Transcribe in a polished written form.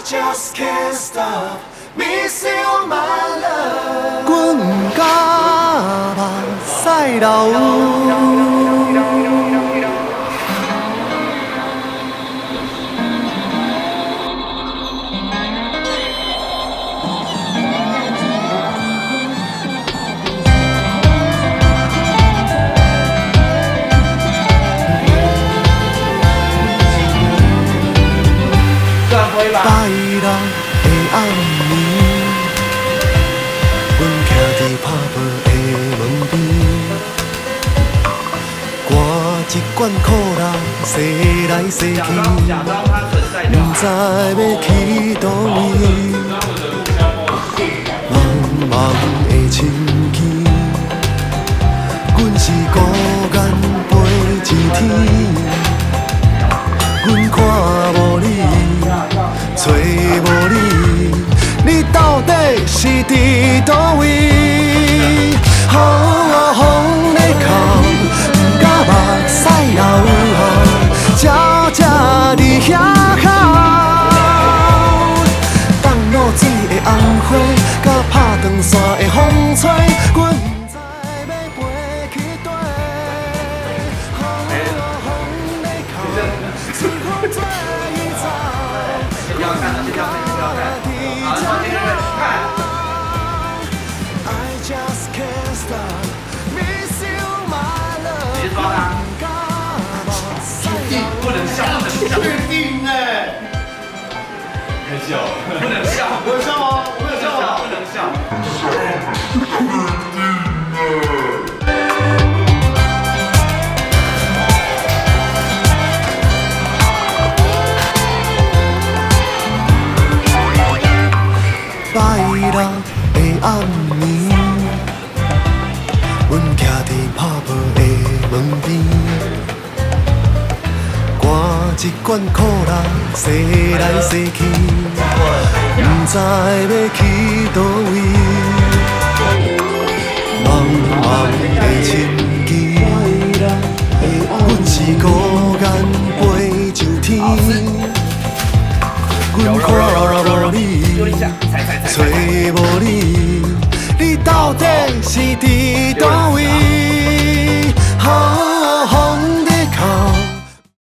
just can't stop miss you my love。阮甲目屎流。拜六的暗暝，阮徛伫拍报的门边，赶一罐可乐洗来洗去，不知要去倒位。茫茫的深更，阮是孤雁飞一天，阮看无你。找无你，你到底是伫倒位？雨风在哭，不敢目屎流下，悄悄伫遐哭。放落水的红花，甲拍长线的风吹，阮不知要飞去佗。雨风在哭，随风吹伊走。不要看了，先不要看，先不要看。好，然后接着看。直接抓他。不能笑，不能笑。确定哎。太笑了。不能笑。不能笑吗？我没有笑啊。不能笑。拜六的暗暝，阮徛伫拍报的门边，赶一罐可乐洗来洗去，不知要去倒位。茫茫的深更，阮是孤雁飞上天，阮看无你。找无你，你到底是伫倒？